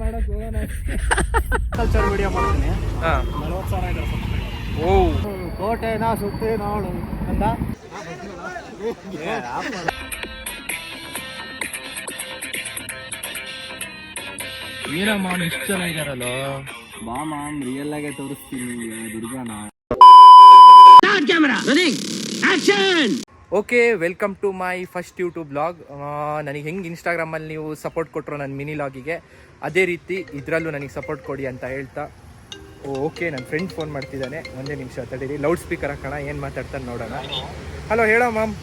ಮಾಡಕ್ ಹೋಗೋಣ culture video ಮಾಡ್ತೀನಿ. 40,000 ಇದೆ. ಓ ಕೋಟೆನ ಸುತ್ತಿ ನೋಡು ಅಂದ. ಏನ ಮಾಮ್ ಇಷ್ಟು ಜನ ಇದಾರಲ್ಲ. ಬಾ ಮಾಮ್ ರಿಯಲ್ ಆಗೇ ತೋರಿಸ್ತೀನಿ ದುರ್ಗಾನ. Okay, welcome to my first YouTube blog. ನನಗೆ ಹೆಂಗೆ ಇನ್ಸ್ಟಾಗ್ರಾಮಲ್ಲಿ ನೀವು ಸಪೋರ್ಟ್ ಕೊಟ್ಟರು ನನ್ನ ಮಿನಿ ಲಾಗಿಗೆ, ಅದೇ ರೀತಿ ಇದರಲ್ಲೂ ನನಗೆ ಸಪೋರ್ಟ್ ಕೊಡಿ ಅಂತ ಹೇಳ್ತಾ. ಓಕೆ, ನನ್ನ ಫ್ರೆಂಡ್ ಫೋನ್ ಮಾಡ್ತಿದ್ದಾನೆ, ಒಂದೇ ನಿಮಿಷ ತಡೀರಿ. ಲೌಡ್ ಸ್ಪೀಕರ್ ಹಾಕೋಣ, ಏನು ಮಾತಾಡ್ತಾನೆ ನೋಡೋಣ. ಹಲೋ, ಹೇಳೋ ಮಾಮ್.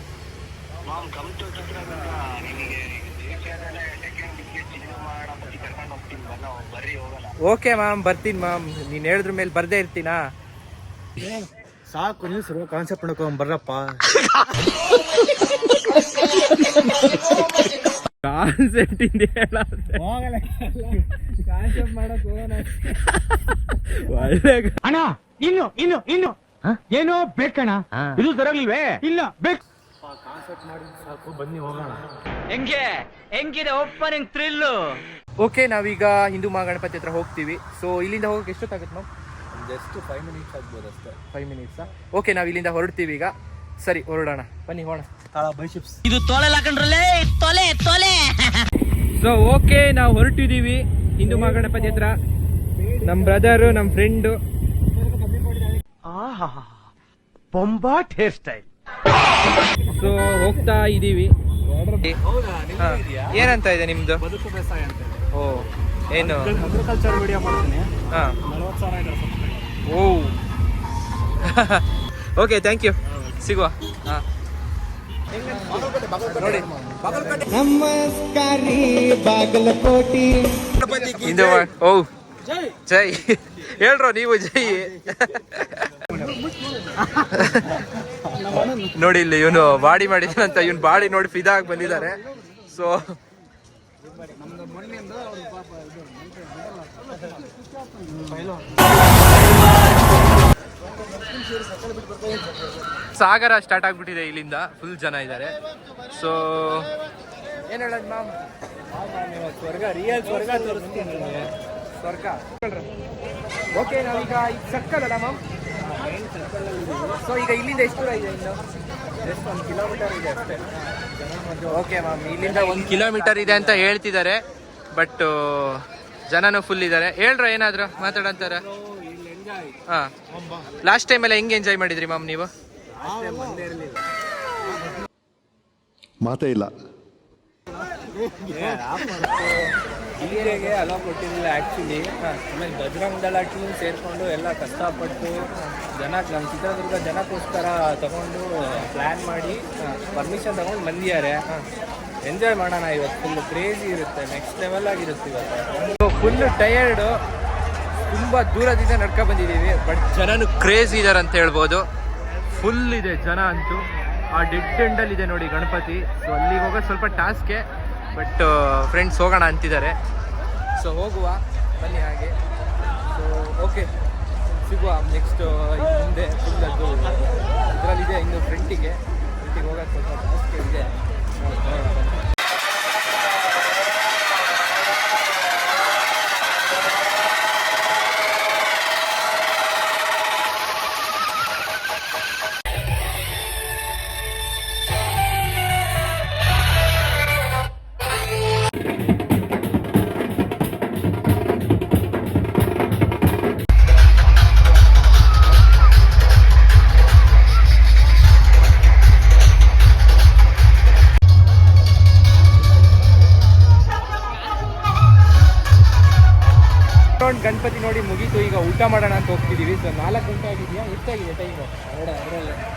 ಓಕೆ ಮ್ಯಾಮ್, ಬರ್ತೀನಿ ಮ್ಯಾಮ್. ನೀನು ಹೇಳಿದ್ರ ಮೇಲೆ ಬರ್ದೇ ಇರ್ತೀನಾ? ಸಾಕು, ನೀವು ಸರ್ ಕಾನ್ಸೆಪ್ಟ್ ನೋಡ್ಕೊಂಡ್ ಬರ್ರಪ್ಪ. ಕಾನ್ಸೆಪ್ಟ್ ಇಂದ ಕಾನ್ಸೆಪ್ಟ್ ಮಾಡಕ್ ಹೋಗೋಣ. ಅಣ್ಣ ಇನ್ನು ಇನ್ನು ಇನ್ನು ಏನೋ ಬೇಕಣ್ಣ, ಇದು ಸರಿಯಾಗಿಲ್ವೇ? ಇಲ್ಲ ಬೇಕು. ಕಾನ್ಸೆಪ್ಟ್ ಮಾಡಿ ಸಾಕು, ಬನ್ನಿ ಹೋಗೋಣ. ಹೆಂಗಿದೆ ಓಪನಿಂಗ್ ಥ್ರಿಲ್ಲು? ಓಕೆ, ನಾವೀಗ ಹಿಂದೂ ಮಹಾಗಣಪತಿ ಹತ್ರ ಹೋಗ್ತೀವಿ. ಸೊ ಇಲ್ಲಿಂದ ಹೋಗಕ್ಕೆ ಎಷ್ಟೊತ್ತಾಗುತ್ತೆ ನಾವು? ಜಸ್ಟ್ 5 ಮಿನಿಟ್ಸ್ ಆಗ್ಬೋದು ಅಷ್ಟೇ. 5 ಮಿನಿಟ್ಸಾ? ಓಕೆ, ನಾವು ಇಲ್ಲಿಂದ ಹೊರಡ್ತೀವಿ ಈಗ. ಸರಿ, ಹೊರಡೋಣ, ಬನ್ನಿ ಹೋಗೋಣ. ಇದು ತೊಲೆ ಹಾಕೊಂಡ್ರಲ್ಲೇ, ತೊಲೆ ತೊಲೆ. ಸೊ ಓಕೆ, ನಾವು ಹೊರಟಿದ್ದೀವಿ ಹಿಂದೂ ಮಹಾಗಣಪತಿ ಹತ್ರ. ನಮ್ಮ ಬ್ರದರು, ನಮ್ಮ ಫ್ರೆಂಡು. ಬೊಂಬಾಟ್ ಹೇರ್ ಸ್ಟೈಲ್. ಸೊ ಹೋಗ್ತಾ ಇದ್ದೀವಿ. ಏನಂತ ಇದೆ ನಿಮ್ದು? ಬದುಕು ಬೇಸಾಯ ಅಂತ. ಓ, ಏನು ಅಗ್ರಿಕಲ್ಚರ್ ವಿಡಿಯೋ ಮಾಡ್ತೀನಿ. 40,000 ಇದೆ. ಓ ಓಕೆ, ಥ್ಯಾಂಕ್ ಯು. ಸಿಗುವ. ನೋಡಿ, ನಮಸ್ಕಾರಿ ಬಾಗಲಕೋಟಿ. ಓ ಜೈ ಹೇಳ್ರೋ ನೀವು, ಜೈ. ನೋಡಿ, ಇಲ್ಲಿ ಇವನು ಬಾಡಿ ಮಾಡಿದಾನಂತ, ಇವನ್ ಬಾಡಿ ನೋಡಿ ಫಿದಾ ಆಗಿ ಬಂದಿದ್ದಾರೆ. ಸೊ ಸಾಗರ ಸ್ಟಾರ್ಟ್ ಆಗ್ಬಿಟ್ಟಿದೆ, ಇಲ್ಲಿಂದ ಫುಲ್ ಜನ ಇದ್ದಾರೆ. ಸೊ ಏನ್ ಹೇಳೋದು ಮ್ಯಾಮ್? ಸ್ವರ್ಗ, ರಿಯಲ್ ಸ್ವರ್ಗ ತೋರಿಸ್ತೀನಿ. ಸ್ವರ್ಗ. ಓಕೆ, ನಾವೀಗ ಈಗ ಸರ್ಕಲ್ ಅಲ್ಲ ಮ್ಯಾಮ್? ಸೊ ಈಗ ಇಲ್ಲಿಂದ ಎಷ್ಟು ದೂರ ಇದೆ? ಇನ್ನು ಜಸ್ಟ್ 1 ಕಿಲೋಮೀಟರ್ ಇದೆ ಅಷ್ಟೇ. ಓಕೆ ಮ್ಯಾಮ್, ಇಲ್ಲಿಂದ 1 ಕಿಲೋಮೀಟರ್ ಇದೆ ಅಂತ ಹೇಳ್ತಿದ್ದಾರೆ, ಬಟ್ ಜನನೂ ಫುಲ್ ಇದ್ದಾರೆ. ಹೇಳ್ರ ಏನಾದ್ರು ಮಾತಾಡಂತಾರ? ಹಾಂ, ಲಾಸ್ಟ್ ಟೈಮ್ ಎಲ್ಲ ಹೆಂಗೆ ಎಂಜಾಯ್ ಮಾಡಿದ್ರಿ ಮ್ಯಾಮ್ ನೀವು? ಮಾತೇ ಇಲ್ಲ. ಇಲ್ಲಿಗೆ ಅಲೋ ಕೊಟ್ಟಿರಲಿಲ್ಲ ಆ್ಯಕ್ಚುಲಿ. ಆಮೇಲೆ ಬಜರಂಗ್ ದಳ ಟೀಮ್ ಸೇರಿಕೊಂಡು ಎಲ್ಲ ಕಷ್ಟಪಟ್ಟು ಜನಕ್ಕೆ, ನಮ್ಮ ಚಿತ್ರದುರ್ಗ ಜನಕ್ಕೋಸ್ಕರ ತಗೊಂಡು ಪ್ಲ್ಯಾನ್ ಮಾಡಿ ಪರ್ಮಿಷನ್ ತಗೊಂಡು ಬಂದಿದ್ದಾರೆ. ಎಂಜಾಯ್ ಮಾಡೋಣ ಇವತ್ತು. ಫುಲ್ಲು ಕ್ರೇಜಿ ಇರುತ್ತೆ, ನೆಕ್ಸ್ಟ್ ಲೆವೆಲ್ ಆಗಿರುತ್ತೆ ಇವತ್ತು. ಫುಲ್ಲು ಟಯರ್ಡು, ತುಂಬ ದೂರದಿಂದ ನಡ್ಕೊ ಬಂದಿದ್ದೀವಿ, ಬಟ್ ಜನನು ಕ್ರೇಜಿ ಇದ್ದಾರೆ ಅಂತ ಹೇಳ್ಬೋದು. ಫುಲ್ ಇದೆ ಜನ ಅಂತೂ. ಆ ಡೆಡ್ ಎಂಡಲ್ಲಿ ಇದೆ ನೋಡಿ ಗಣಪತಿ. ಸೊ ಅಲ್ಲಿಗೆ ಹೋಗೋದು ಸ್ವಲ್ಪ ಟಾಸ್ಕೆ, ಬಟ್ ಫ್ರೆಂಡ್ಸ್ ಹೋಗೋಣ ಅಂತಿದ್ದಾರೆ. ಸೊ ಹೋಗುವ, ಬನ್ನಿ ಹಾಗೆ. ಸೊ ಓಕೆ, ಸಿಗುವ ನೆಕ್ಸ್ಟ್. ಮುಂದೆ ಫುಲ್ ಅದು ಇದರಲ್ಲಿದೆ, ಇನ್ನು ಫ್ರಂಟಿಗೆ ಹೋಗೋದು ಸ್ವಲ್ಪ ಟಾಸ್ಕೆ ಇದೆ. ಗಣಪತಿ ನೋಡಿ ಮುಗೀತು, ಈಗ ಊಟ ಮಾಡೋಣ ಅಂತ ಹೋಗ್ತಿದೀವಿ. ಸೊ 4 ಗಂಟೆ ಆಗಿದೆಯಾ? ಎಷ್ಟಾಗಿದೆ ಟೈಮು?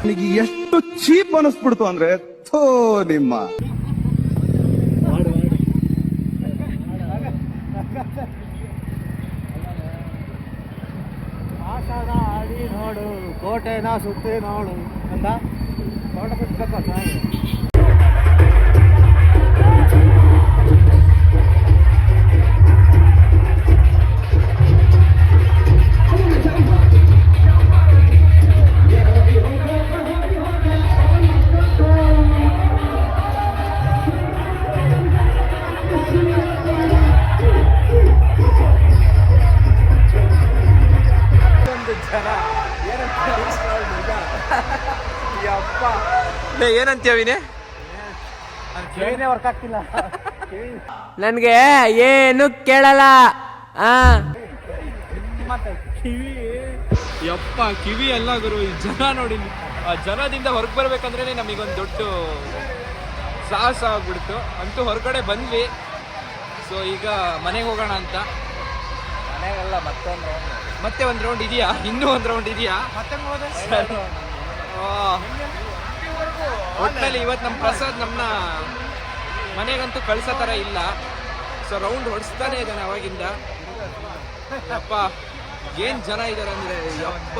ನನಗೆ ಎಷ್ಟು ಚೀಪ್ ಅನಿಸ್ಬಿಡ್ತು ಅಂದ್ರೆ, ಥೋ ನಿಮ್ಮ ಆಷಾಢ ಆಡಿ ನೋಡು, ಕೋಟೆನ ಸುತ್ತಿ ನೋಡು ಅಂದ. ಕೋಟೆ ಸುತ್ತಪ್ಪ. ಏನಂತೀಯ ವಿನೇ? ವರ್ಕ್ ಆಗ್ತಿಲ್ಲ. ನನ್ಗೆ ಏನು ಕೇಳಲ್ಲ. ಕಿವಿ ಯಪ್ಪ ಕಿವಿ ಎಲ್ಲ ಗುರು. ಈ ಜನ ನೋಡಿ, ಆ ಜನದಿಂದ ಹೊರಗೆ ಬರ್ಬೇಕಂದ್ರೆ ನಮಗೊಂದು ದೊಡ್ಡ ಸಾಹಸ ಆಗ್ಬಿಡ್ತು. ಅಂತೂ ಹೊರಗಡೆ ಬಂದ್ವಿ. ಸೊ ಈಗ ಮನೆಗೆ ಹೋಗೋಣ ಅಂತ. ಮನೆಗೆಲ್ಲ ಮತ್ತೆ ಒಂದು ರೌಂಡ್ ಇದೆಯಾ? ಇನ್ನೂ ಒಂದು ರೌಂಡ್ ಇದೆಯಾ? ಒಟ್ಟಿನಲ್ಲಿ ಇವತ್ತು ನಮ್ಮ ಪ್ರಸಾದ್ ನಮ್ಮನ್ನ ಮನೆಗಂತೂ ಕಳ್ಸೋ ಥರ ಇಲ್ಲ. ಸೊ ರೌಂಡ್ ಹೊಡಿಸ್ತಾನೆ ಇದ್ದಾನೆ ಅವಾಗಿಂದ. ಯಪ್ಪ ಏನ್ ಜನ ಇದಾರೆ ಅಂದ್ರೆ ಯಪ್ಪ.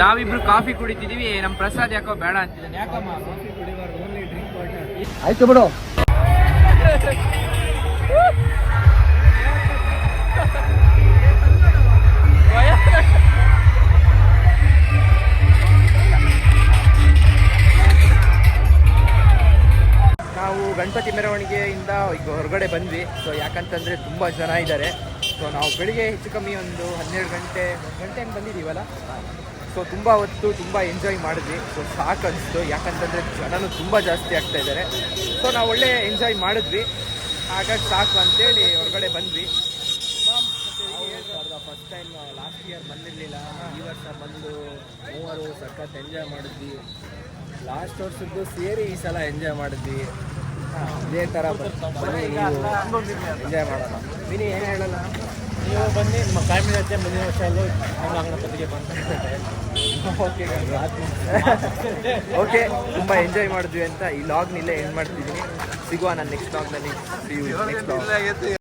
ನಾವಿಬ್ರು ಕಾಫಿ ಕುಡಿತಿದೀವಿ. ನಮ್ಮ ಪ್ರಸಾದ್ ಯಾಕೋ ಬೇಡ ಅಂತಿದ್ದಾನೆ. ಯಾಕಮ್ಮ ಕಾಫಿ ಕುಡಿಬಾರ್ದು, ಓನ್ಲಿ ಡ್ರಿಂಕ್ ವಾಟರ್. ಆಯ್ತು ಬಿಡು. ನಾವು ಗಣಪತಿ ಮೆರವಣಿಗೆಯಿಂದ ಈಗ ಹೊರಗಡೆ ಬಂದ್ವಿ. ಸೊ ಯಾಕಂತಂದರೆ ತುಂಬ ಜನ ಇದ್ದಾರೆ. ಸೊ ನಾವು ಬೆಳಿಗ್ಗೆ ಹೆಚ್ಚು ಕಮ್ಮಿ ಒಂದು 12 ಗಂಟೆ ಹಂಗೆ ಬಂದಿದ್ದೀವಲ್ಲ. ಸೊ ತುಂಬ ಹೊತ್ತು ತುಂಬ ಎಂಜಾಯ್ ಮಾಡಿದ್ವಿ. ಸೊ ಸಾಕು ಅನಿಸ್ತು, ಯಾಕಂತಂದರೆ ಜನನೂ ತುಂಬ ಜಾಸ್ತಿ ಆಗ್ತಾ ಇದ್ದಾರೆ. ಸೊ ನಾವು ಒಳ್ಳೆ ಎಂಜಾಯ್ ಮಾಡಿದ್ವಿ, ಹಾಗಾಗಿ ಸಾಕು ಅಂತೇಳಿ ಹೊರಗಡೆ ಬಂದ್ವಿ. ಫಸ್ಟ್ ಟೈಮ್ ಲಾಸ್ಟ್ ಇಯರ್ ಬಂದಿರಲಿಲ್ಲ. ಈ ವರ್ಷ ಬಂದು ಮೂವರು ಸಖತ್ ಎಂಜಾಯ್ ಮಾಡಿದ್ವಿ. ಲಾಸ್ಟ್ ವರ್ಷದ್ದು ಸೇರಿ ಈ ಸಲ ಎಂಜಾಯ್ ಮಾಡಿದ್ವಿ. ಇದೇ ಥರ ಬನ್ನಿ ನೀವು ಎಂಜಾಯ್ ಮಾಡೋಣ. ವಿನಿ ಏನು ಹೇಳಲ್ಲ? ನೀವು ಬನ್ನಿ, ನಿಮ್ಮ ಫ್ಯಾಮಿಲಿ ಜೊತೆ ಮುಂದಿನ ವರ್ಷ ಅಲ್ಲೂ ಗಣಪತಿಗೆ ಓಕೆ, ತುಂಬ ಎಂಜಾಯ್ ಮಾಡಿದ್ವಿ ಅಂತ ಈ ಲಾಗ್ನಿಲ್ಲೇ ಎಂಡ್ ಮಾಡ್ತಿದ್ದೀನಿ. ಸಿಗುವ ನಾನು ನೆಕ್ಸ್ಟ್ ಲಾಗ್ನಲ್ಲಿ. Next log